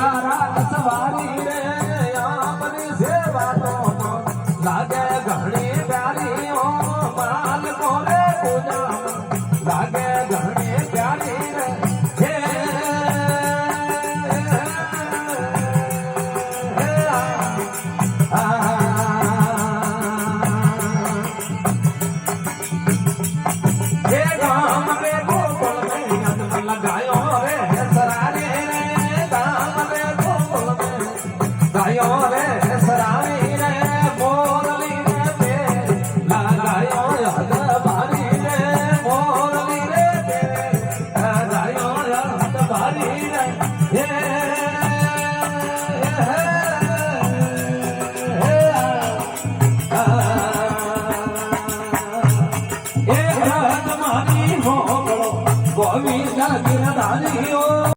તારા નસવારી રે આપની સેવા તો લાગે ઘણી પ્યારી ઓ માલ કોને પૂજા લાગે ઘણી પ્યારી રે Yeah.